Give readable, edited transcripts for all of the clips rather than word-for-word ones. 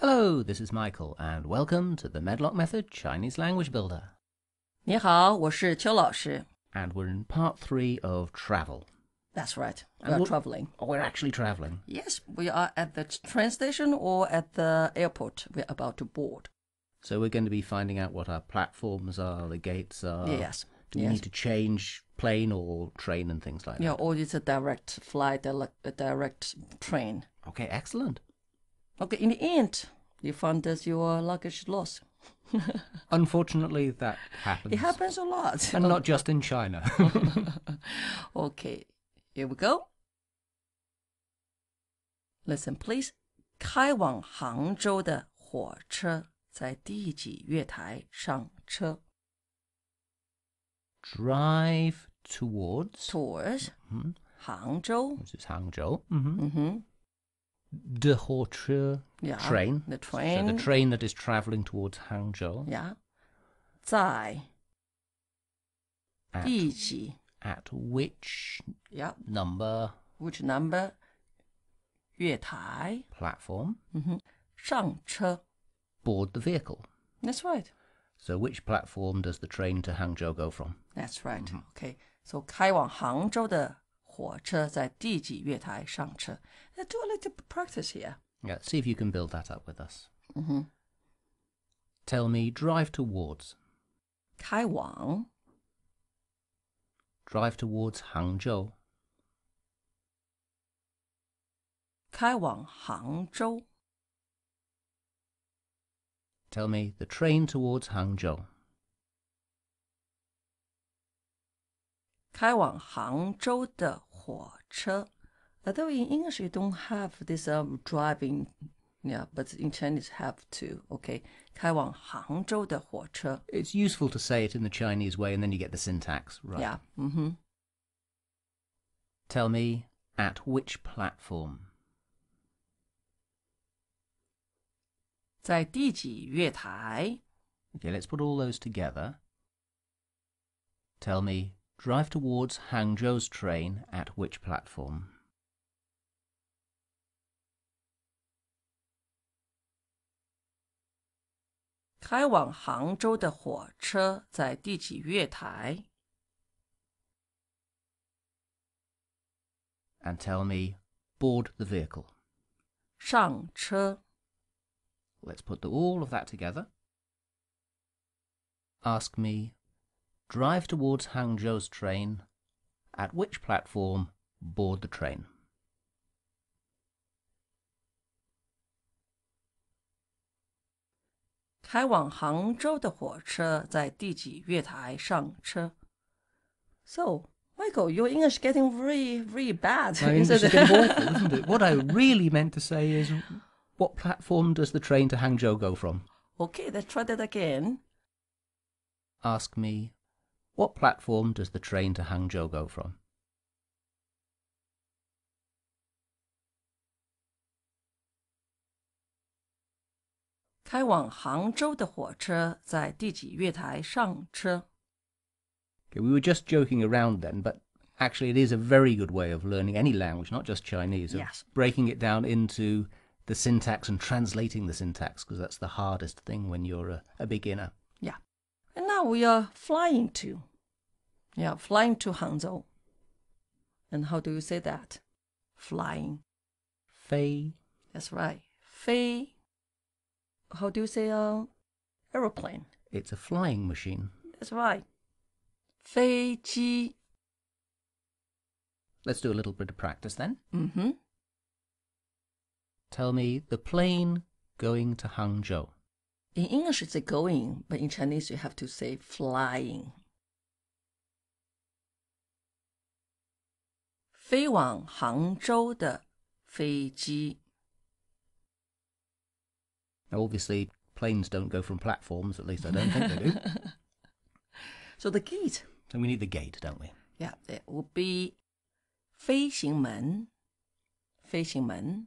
Hello, this is Michael, and welcome to the Medlock Method Chinese Language Builder. 你好，我是邱老师。 And we're in part 3 of travel. That's right. We And are traveling. Oh, we're actually traveling. Yes, we are at the train station or at the airport. We're about to board. So we're going to be finding out what our platforms are, the gates are. Yes. Do we need to change plane or train and things like Yeah, that? or it's a direct flight, a direct train. Okay, excellent. Okay, in the end, you found that your luggage lost. Unfortunately, that happens. It happens a lot. And not just in China. Okay, here we go. Listen, please. 开往杭州的火车在第几月台上车 Drive towards...杭州 This is Hangzhou. De 火车 Yeah, train. the train. So the train that is travelling towards Hangzhou. Yeah. 在 At, 第几 at which Yeah. number Which number? 月台 platform 上车 board the vehicle? That's right. So which platform does the train to Hangzhou go from? That's right. Okay. So 开往杭州的火车在第几月台上车 Let's do a little practice here. Yeah, see if you can build that up with us. Tell me, drive towards. 开往 Drive towards Hangzhou. 开往杭州 Tell me, the train towards Hangzhou. 开往杭州的火车 Although in English you don't have this driving, yeah, but in Chinese have to, okay. 开往杭州的火车 It's useful to say it in the Chinese way and then you get the syntax right. Yeah. Tell me, at which platform? 在第几月台 Okay, let's put all those together. Tell me, drive towards Hangzhou's train at which platform? 开往杭州的火车在第几月台 And tell me, board the vehicle. 上车 Let's put all of that together. Ask me, drive towards Hangzhou's train. At which platform, board the train? 开往杭州的火车在第几月台上车 So, Michael, your English getting very, very bad. My English is getting awful, isn't it? What I really meant to say is, what platform does the train to Hangzhou go from? Okay, let's try that again. Ask me, what platform does the train to Hangzhou go from? 开往杭州的火车在第几月台上车 Okay, we were just joking around then, but actually it is a very good way of learning any language, not just Chinese, of Yes. breaking it down into the syntax and translating the syntax, because that's the hardest thing when you're a beginner. Yeah. And now we are flying to. Yeah, flying to Hangzhou. And how do you say that? Flying. Fei. That's right. 飞 How do you say aeroplane? It's a flying machine. That's right. 飞机 Let's do a little bit of practice then. Mm-hmm. Tell me, the plane going to Hangzhou. In English it's going, but in Chinese you have to say flying. 飞往杭州的飞机 Now, obviously, planes don't go from platforms, at least I don't think they do. So the gate, So we need the gate, don't we? yeah, it would be 飞行门 飞行门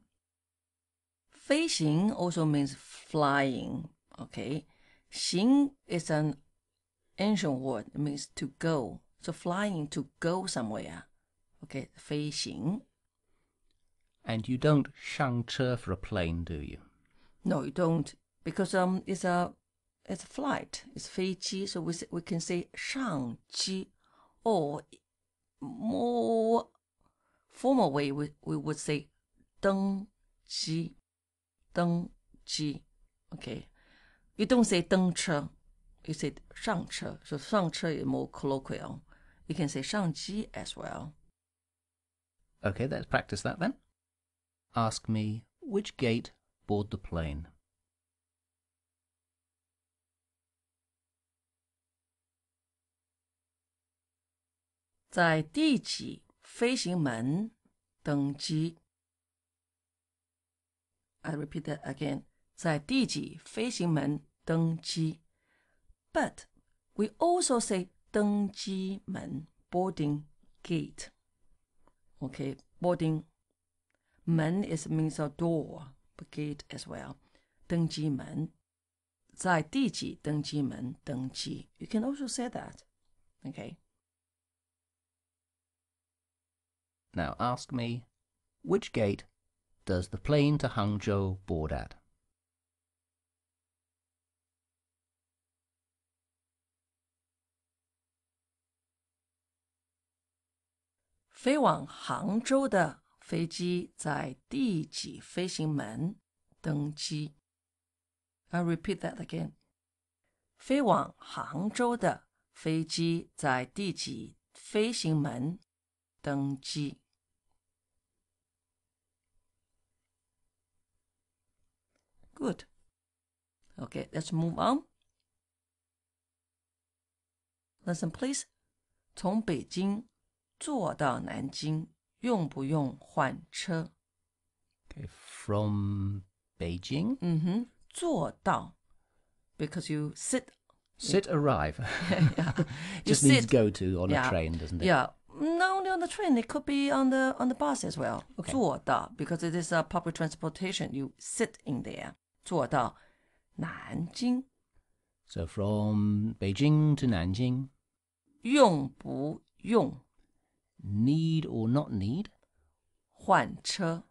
飞行 also means flying, okay? 行 is an ancient word, it means to go. So flying to go somewhere, okay? 飞行 And you don't 上车 for a plane, do you? No, you don't, because it's a flight, it's 飞机, so we can say 上机, or more formal way we would say 登机, 登机. Okay, you don't say 登车, you say 上车, so 上车 is more colloquial. You can say 上机 as well. Okay, let's practice that then. Ask me which gate board the plane. 在第几飞行门登机? I repeat that again. 在第几飞行门登机? But we also say 登机门 boarding gate. Okay, boarding 门 is means a door, but gate as well. 登机门在第几登机门登机? You can also say that. Okay. Now ask me, which gate does the plane to Hangzhou board at? 飞往杭州的飞机在第几飞行门登机? I'll repeat that again. 飞往杭州的飞机在第几飞行门登机? Good. Okay, let's move on. Listen, please. 从北京坐到南京用不用换车? Okay, from Beijing? 坐到, because you sit. Sit, arrive. Yeah. Just means go to on a train, doesn't it? Yeah. Not only on the train, it could be on the bus as well. Okay. 坐到, because it is a public transportation. You sit in there. 坐到南京. So from Beijing to Nanjing. 用不用 Need or not need. 换车?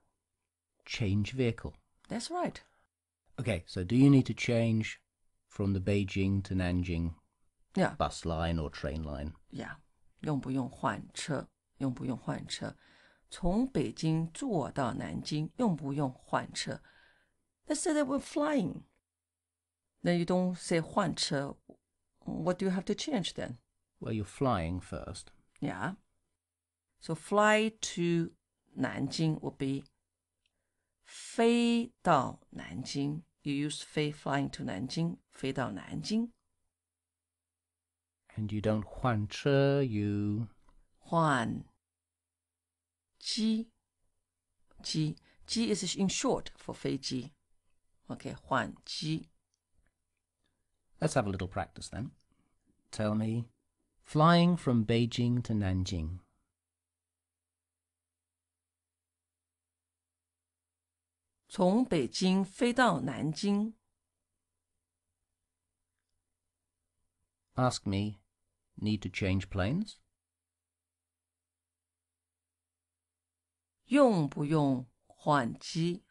Change vehicle. That's right. Okay, so do you need to change from the Beijing to Nanjing Yeah. bus line or train line? Yeah. 用不用换车? 用不用换车? 从北京坐到南京用不用换车? Let's say that we're flying. Then you don't say 换车. What do you have to change then? Well, you're flying first. Yeah. So fly to Nanjing would be 飞到南京. You use 飞 flying to Nanjing. 飞到南京. And you don't 换车, you 换机. 机 is in short for 飞机. Okay, 换机. Let's have a little practice then. Tell me, flying from Beijing to Nanjing. 从北京飞到南京. Ask me, need to change planes? 用不用换机?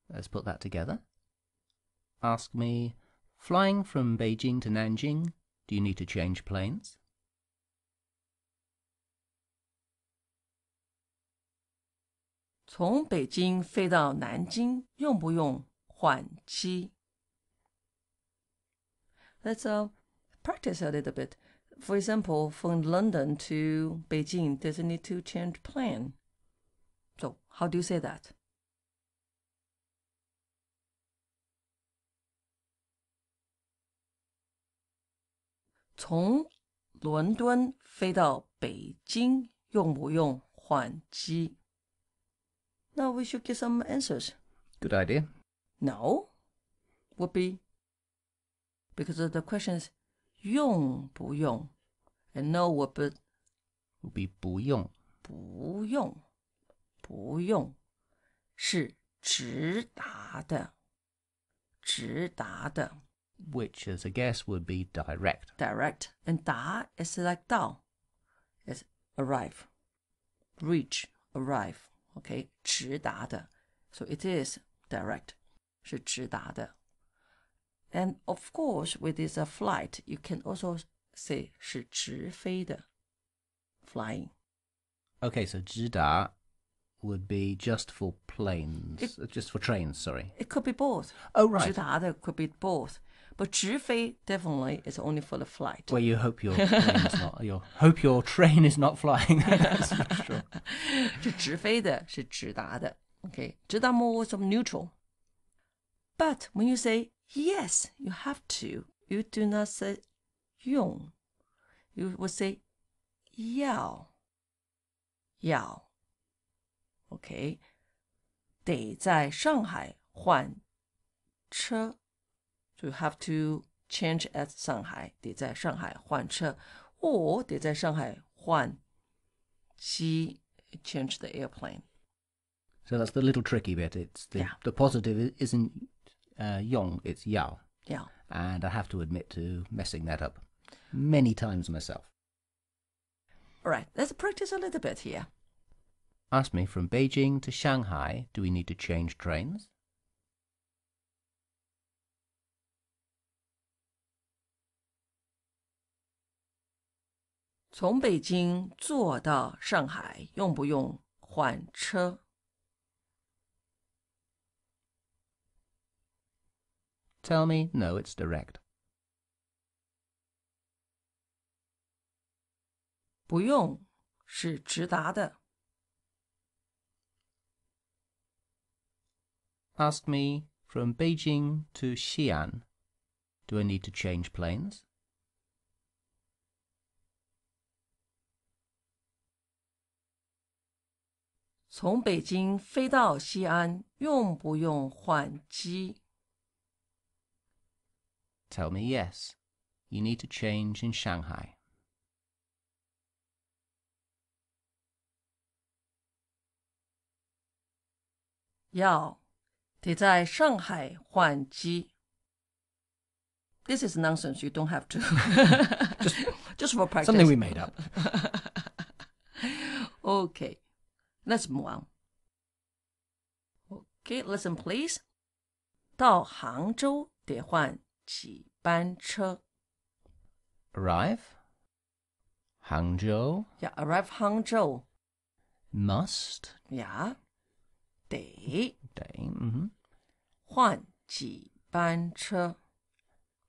Let's put that together. Ask me, flying from Beijing to Nanjing, do you need to change planes? 从北京飞到南京用不用换机? Let's practice a little bit. For example, from London to Beijing, does it need to change plane? So, how do you say that? 从伦敦飞到北京用不用换机? Now we should get some answers. Good idea. No would be, because the question is 用不用, and no would be Would be 不用.不用. 不用是直达的. 直达的. Which, as a guess, would be direct. Direct. And 达 is like 到. It's arrive. Reach. Arrive. Okay. 直达的. So it is direct. 是直达的。And of course, with this flight, you can also say 是直飞的 flying. Okay, so 直达 would be just for planes, just for trains, sorry. It could be both. Oh, right. 直达的 could be both. But 直飞 definitely is only for the flight. Where you hope your plane's not, hope your train is not flying. That's for sure. 是直飞的，是直达的。Okay, 直达 more some neutral. But when you say yes, you have to. You do not say 用. You will say 要. Okay, 得在上海换车. So you have to change at 上海，得在上海换车 or 得在上海换机 change the airplane. So that's the little tricky bit. It's the positive isn't yong, it's yao. Yeah. And I have to admit to messing that up many times myself. All right, let's practice a little bit here. Ask me, from Beijing to Shanghai, do we need to change trains? 从北京坐到上海，用不用换车？ Tell me, no, it's direct. 不用，是直达的。 Ask me, from Beijing to Xi'an, do I need to change planes? 从北京飞到西安，用不用换机？ Tell me, yes, you need to change in Shanghai. 要，得在上海换机。 This is nonsense. You don't have to. just for practice. Something we made up. Okay, let's move on. Okay, listen please. 到杭州得换几班车？ Arrive. Hangzhou. Yeah, arrive Hangzhou. Must. Yeah, 得 Day. 换几班车？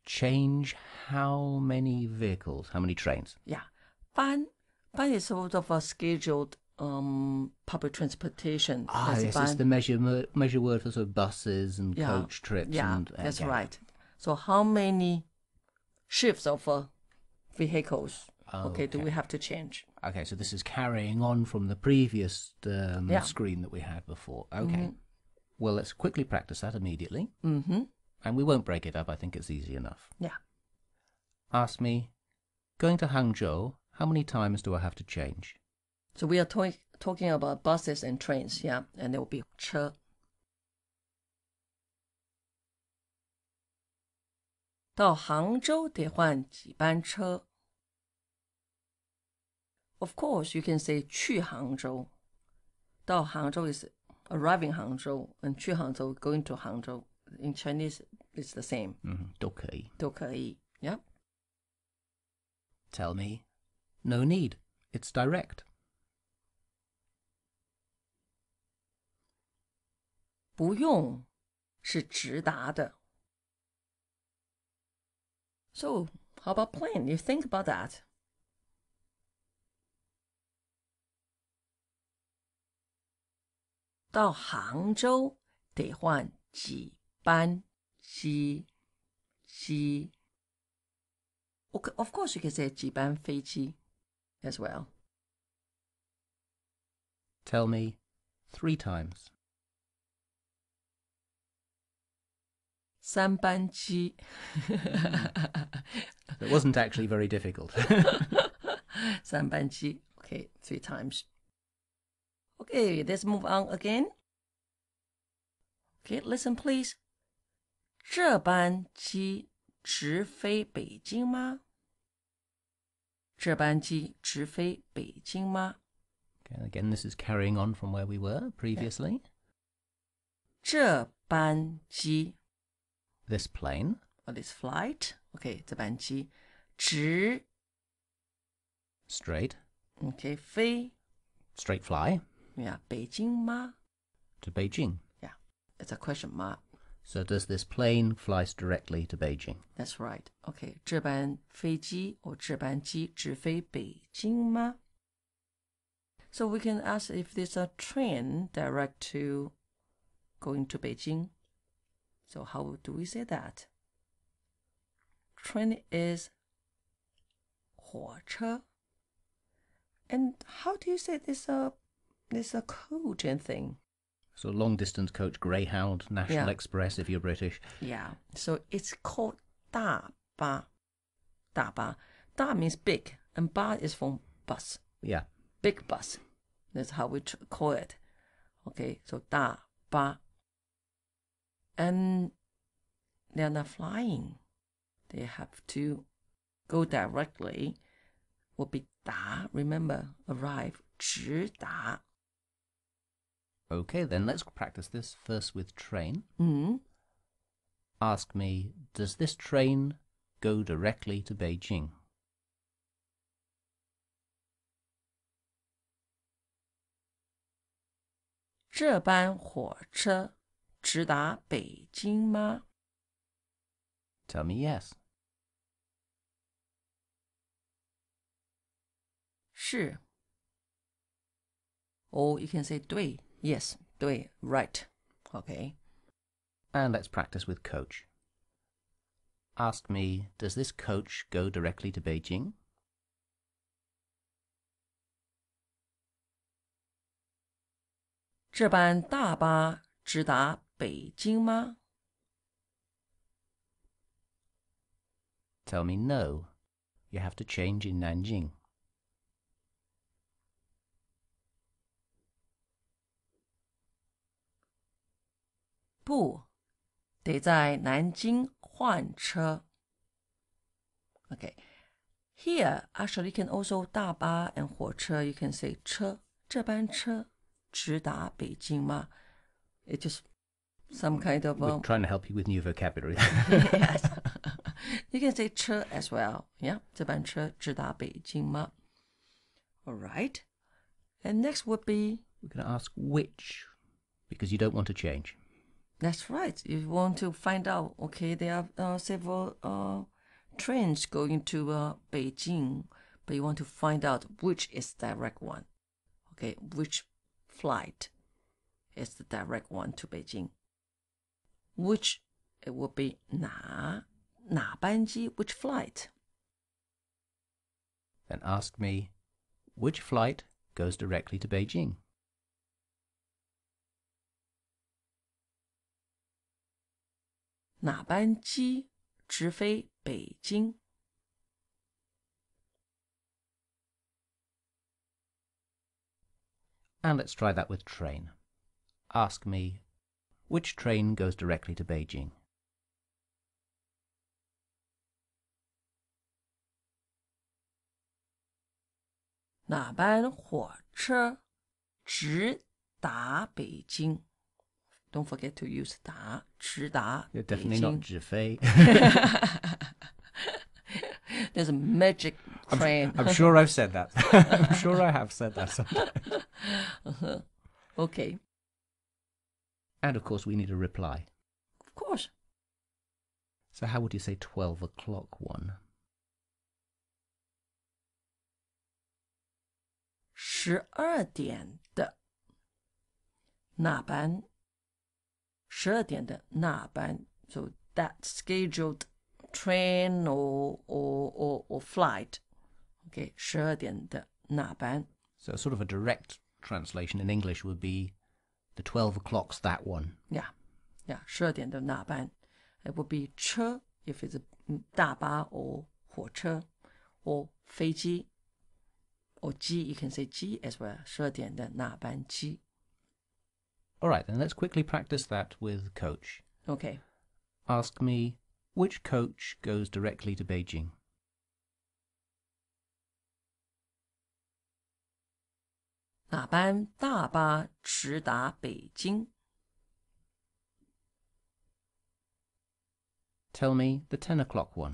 Change how many vehicles? How many trains? Yeah, 班 is sort of a scheduled public transportation. Yes, it's the measure word for sort of buses and coach trips. Yeah, and, that's right. So how many shifts of vehicles? Okay, do we have to change? Okay, so this is carrying on from the previous screen that we had before. Okay. Well, let's quickly practice that immediately. And we won't break it up. I think it's easy enough. Yeah. Ask me, going to Hangzhou, how many times do I have to change? So we are talking about buses and trains, yeah, and there will be 车。 到杭州得换几班车？ Of course, you can say 去杭州。 到杭州 is arriving Hangzhou, and 去杭州 going to Hangzhou. In Chinese, it's the same. 都可以. 都可以 yeah. Tell me, no need. It's direct. 不用，是直达的。 So, how about plane? You think about that. 到杭州得换几班机？Okay, of course, you can say 几班飞机 as well. Tell me 3 times. 3班机 It wasn't actually very difficult. 3班机 Okay, 3 times. Okay, let's move on again. Okay, listen please. 这班机直飞北京吗？这班机直飞北京吗？ Okay, again, this is carrying on from where we were previously. 这班机 This plane. or this flight. Okay, 这班机直 Straight. Okay, 飞 Straight fly. Yeah, 北京吗 To Beijing. Yeah, it's a question mark. So does this plane fly directly to Beijing? That's right. Okay, 这班飞机 or 这班机直飞北京吗 So we can ask if there's a train direct to going to Beijing. So how do we say that? Train is 火车 And how do you say this a coach and thing? So long distance coach, Greyhound, National Express if you're British. Yeah, so it's called 大巴. 大巴. Da means big, and ba is from bus. Yeah. Big bus. That's how we call it. Okay, so 大巴. And they're not flying. They have to go directly. Will be 达, remember, arrive, 直达. Okay, then let's practice this first with train. Mm. Ask me, does this train go directly to Beijing? 这班火车直达北京吗 Tell me yes. 是 Or you can say 对 Yes, 对 Right. Okay. And let's practice with coach. Ask me, does this coach go directly to Beijing? 这班大巴直达北京吗 Tell me no. You have to change in Nanjing. 不，得在南京换车 Okay. Here, actually, you can also 大巴 and 火车 You can say 车这班车直达北京吗 It's just some kind of... We're trying to help you with new vocabulary. Yes. You can say 车 as well. Yeah, 这班车直达北京吗 Alright. And next would be... We're going to ask which, because you don't want to change. That's right. If you want to find out, okay, there are several trains going to Beijing, but you want to find out which is the direct one. Okay, which flight is the direct one to Beijing. Which, it will be 哪班机 which flight. Then ask me, which flight goes directly to Beijing? 哪班机直飞北京 And let's try that with train. Ask me, which train goes directly to Beijing? 哪班火车直达北京 Don't forget to use 达 直达 You're 北 definitely 京 not Zhifei. There's a magic train. I'm sure I've said that. I'm sure I have said that sometimes. Okay. And of course we need a reply. Of course. So how would you say 12 o'clock one? 12点的那班12点的那班 So that scheduled train or flight. Okay, 12点的那班 So sort of a direct translation in English would be the 12 o'clock's that one. Yeah, 12点的那班 It would be 车 if it's a 大巴 or 火车 or 飞机 or 机 You can say 机 as well 12点的那班机 Alright, then let's quickly practice that with coach. Okay. Ask me, which coach goes directly to Beijing? 哪班大巴直达北京 Tell me the 10 o'clock one.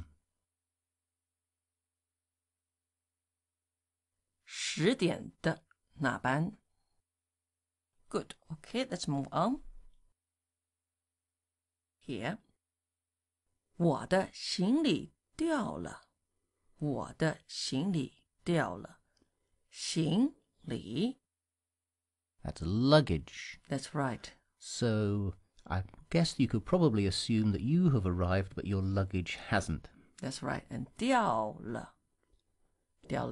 10点的那班 Good. Okay, let's move on. Here. 我的行李掉了。我的行李掉了。行李 That's luggage. That's right. So I guess you could probably assume that you have arrived, but your luggage hasn't. That's right. And 掉了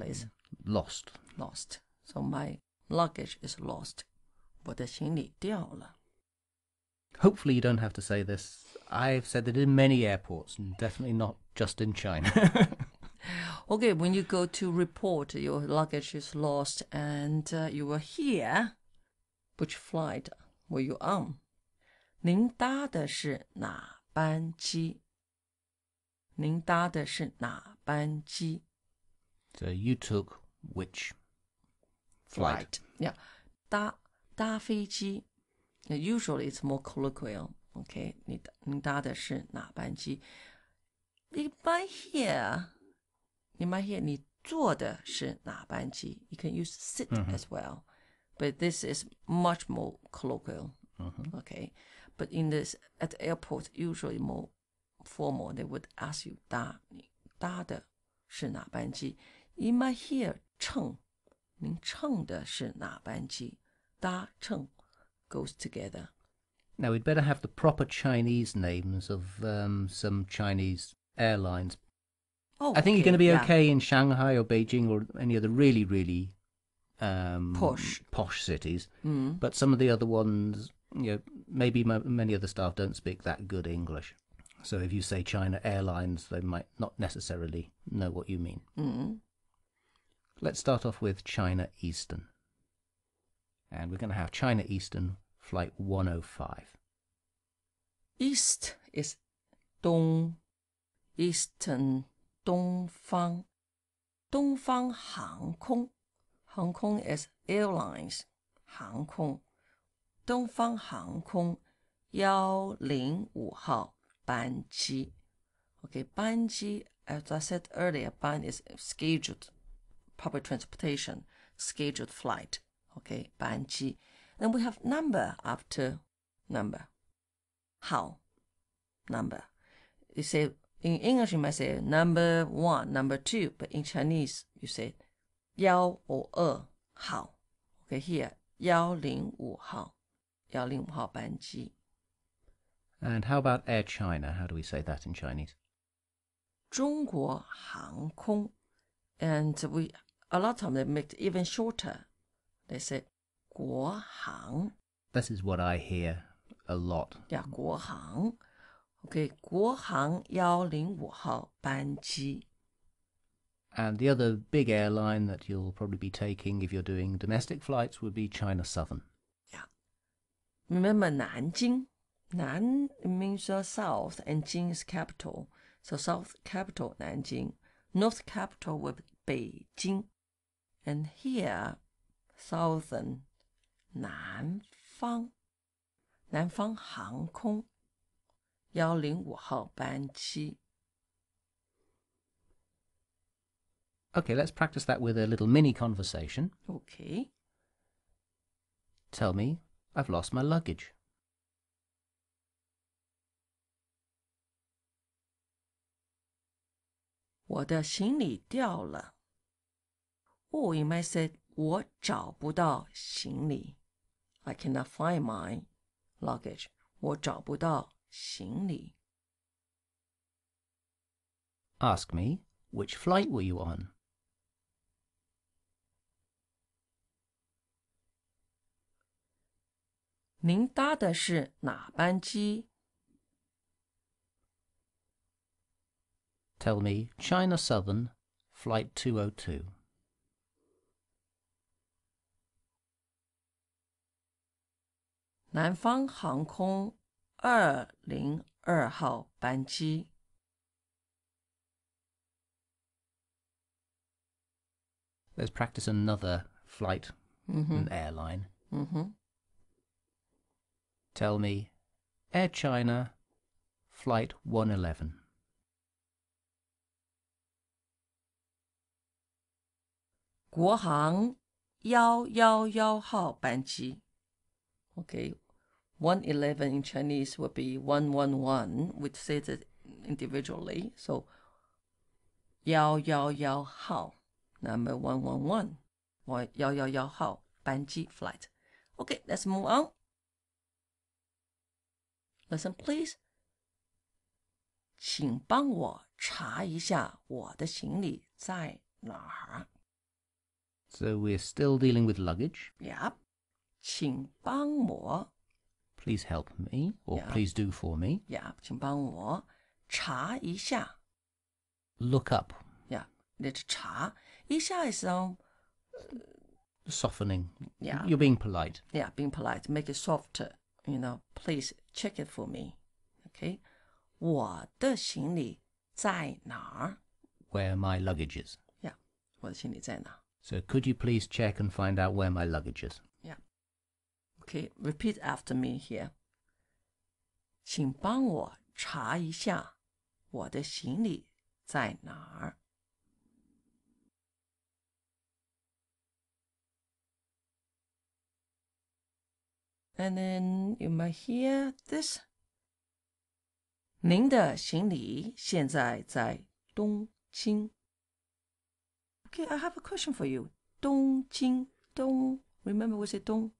is Lost. lost. So my luggage is lost. 我的行李掉了。Hopefully you don't have to say this. I've said it in many airports, and definitely not just in China. Okay, when you go to report your luggage is lost and you were here, which flight were you on? 您搭的是哪班机？您搭的是哪班机？ So you took which flight? Yeah. 搭飞机 Usually it's more colloquial. Okay, 您搭的是哪班机？ You might hear 你坐的是哪班机？ You can use sit as well. But this is much more colloquial. Okay, but at the airport, usually more formal, they would ask you 你搭的是哪班机？ You might hear 乘，您乘的是哪班机？搭乘 goes together. Now we'd better have the proper Chinese names of some Chinese airlines. Oh, I think you're going to be yeah. okay in Shanghai or Beijing or any of the really, really posh cities. But some of the other ones, maybe many of the staff don't speak that good English. So if you say China Airlines, they might not necessarily know what you mean. Let's start off with China Eastern. And we're going to have China Eastern Flight 105. East is 东 Eastern 东方 东方航空 航空 is airlines 航空 东方航空105号班机 Okay, 班机 as I said earlier, 班 is scheduled public transportation, scheduled flight. Okay, 班机 Then we have number after number. How? Number. You say, in English you might say number 1, number 2, but in Chinese you say 1 or 2号. Okay, here 105号 105号班机 And how about Air China? How do we say that in Chinese? 中国航空 And a lot of times they make it even shorter. They say 国航 This is what I hear a lot. Yeah, 国航 Okay, 国航105号班机 And the other big airline that you'll probably be taking if you're doing domestic flights would be China Southern. Yeah. Remember Nanjing? Nan means south and Jing is capital. So south capital Nanjing. North capital would be Beijing. And here, southern 南方 南方航空105号班机 Okay, let's practice that with a little mini conversation. Okay. Tell me, I've lost my luggage. 我的行李掉了 Or you might say 我找不到行李 I cannot find my luggage 我找不到行李 Ask me, which flight were you on? 您搭的是哪班机 Tell me, China Southern, Flight 202. 南方航空202号班机 Let's practice another flight and airline. Tell me, Air China, Flight 111. 国航111号班机。Okay, 111 in Chinese would be 111. We'd say it individually. So 111号 number 111 or 111号班机 flight. Okay, let's move on. Listen, please. 请帮我查一下我的行李在哪儿。So we're still dealing with luggage. Yep. 请帮我 Please help me, or Yeah. please do for me. Yeah, 请帮我查一下。 Look up. Yeah, let's 查一下 is Softening. Yeah. You're being polite. Yeah, being polite, make it softer. Please check it for me. Okay. 我的行李在哪儿 Where my luggage is. Yeah, 我的行李在哪儿 So could you please check and find out where my luggage is? Yeah. Okay, repeat after me here. 请帮我查一下我的行李在哪儿 And then you might hear this. 您的行李现在在东京。Okay, I have a question for you. 东京, Dong. Remember we say Dong?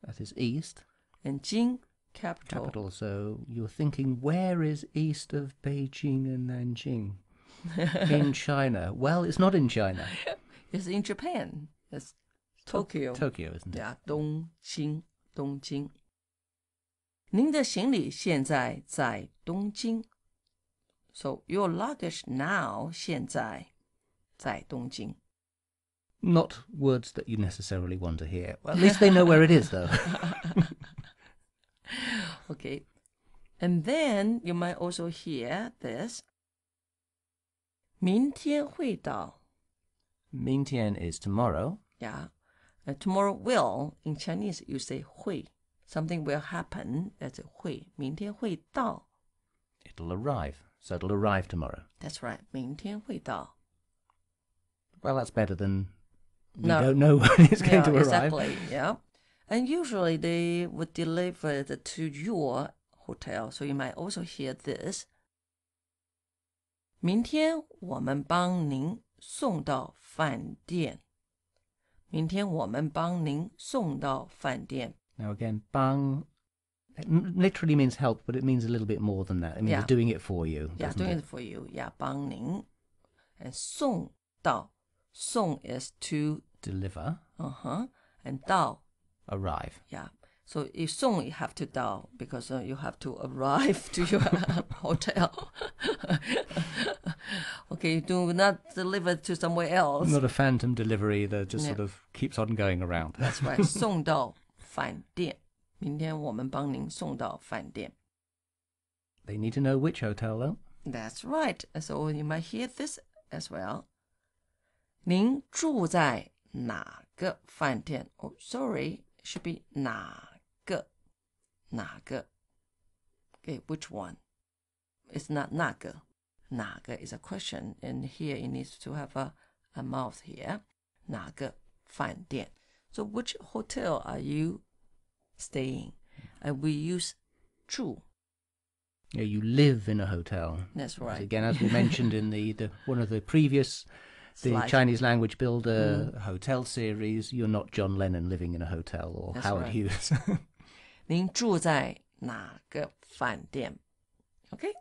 That is east. And Jing, capital. Capital. So you're thinking, where is east of Beijing and Nanjing? In China. Well, it's not in China. It's in Japan. It's Tokyo. Tokyo, isn't it? Yeah, 东京。您的行李现在在东京。So your luggage now 现在在东京。 Not words that you necessarily want to hear. Well, at least they know where it is, though. Okay. And then you might also hear this. 明天会到。 Mingtian is tomorrow. Yeah. Tomorrow will, in Chinese, you say 会. Something will happen. That's 会. 明天会到. It'll arrive. So it'll arrive tomorrow. That's right. 明天会到. Well, that's better than we No. don't know when it's going to arrive. Exactly. Yeah. And usually they would deliver it to your hotel. So you might also hear this. 明天我们帮您送到饭店。明天我们帮您送到饭店。 Now again, bang literally means help, but it means a little bit more than that. It means Yeah. doing it for you. Yeah, doesn't doing it? it for you. Yeah, 帮您。And 送到，送 is to Deliver, and 到 arrive. Yeah. So if 送 you have to 到 because you have to arrive to your hotel. Okay, you do not deliver to somewhere else. Not a phantom delivery that just Yeah. sort of keeps on going around. That's right. 送到饭店。明天我们帮您送到饭店。 They need to know which hotel, though. That's right. So you might hear this as well. 您住在哪个饭店? Oh, sorry. It should be 哪个. 哪个. Okay, which one? It's not 那个. 哪个 is a question, and here it needs to have a mouth here. 哪个饭店? So which hotel are you staying? And we use 住. Yeah, you live in a hotel. That's right. Again, as we mentioned in the one of the previous Slide. Chinese language builder hotel series, you're not John Lennon living in a hotel or That's Howard right. Hughes. 您住在哪个饭店? Okay?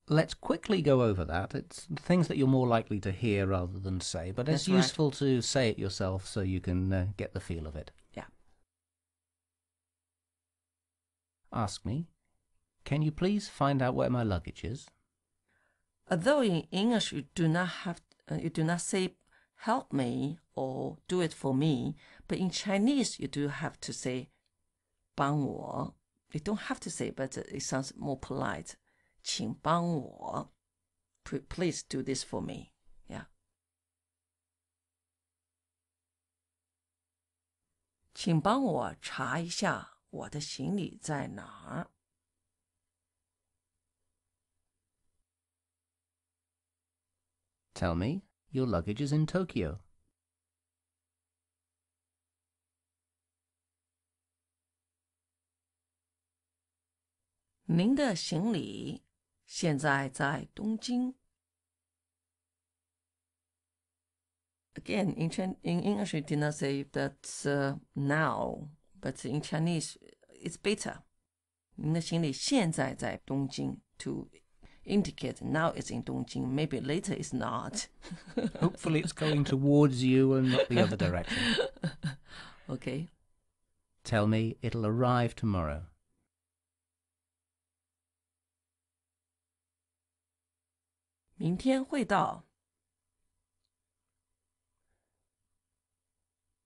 Let's quickly go over that. It's things that you're more likely to hear rather than say, but it's That's right. useful to say it yourself so you can get the feel of it. Yeah. Ask me, can you please find out where my luggage is? Although in English you do not say help me or do it for me, but in Chinese you do have to say 帮我. You don't have to say, but it sounds more polite. 请帮我. Please do this for me. Yeah. 请帮我查一下我的行李在哪儿. Tell me, your luggage is in Tokyo. 您的行李现在在东京。Again, in English, we did not say that's now, but in Chinese, it's better. 您的行李现在在东京 to indicate now it's in Dongjing. Maybe later it's not. Hopefully it's going towards you and not the other direction. Okay. Tell me it'll arrive tomorrow. 明天会到。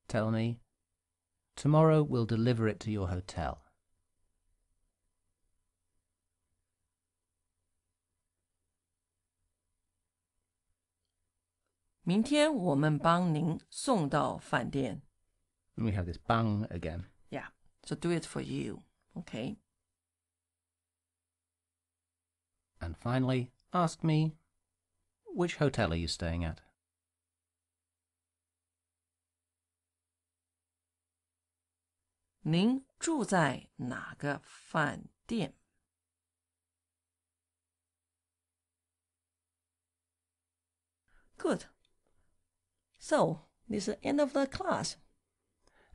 Tell me tomorrow we'll deliver it to your hotel. 明天我们帮您送到饭店。 And we have this bang again. Yeah, so do it for you. Okay. And finally, ask me, which hotel are you staying at? 您住在哪个饭店？ Good. So, this is the end of the class.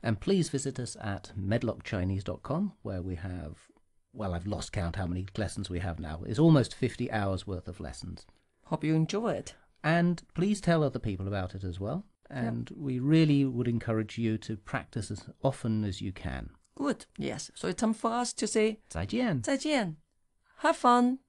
And please visit us at medlockchinese.com, where we have, well, I've lost count how many lessons we have now. It's almost 50 hours worth of lessons. Hope you enjoy it. And please tell other people about it as well. And we really would encourage you to practice as often as you can. Good. Yes. So it's time for us to say 再见. 再见. Have fun.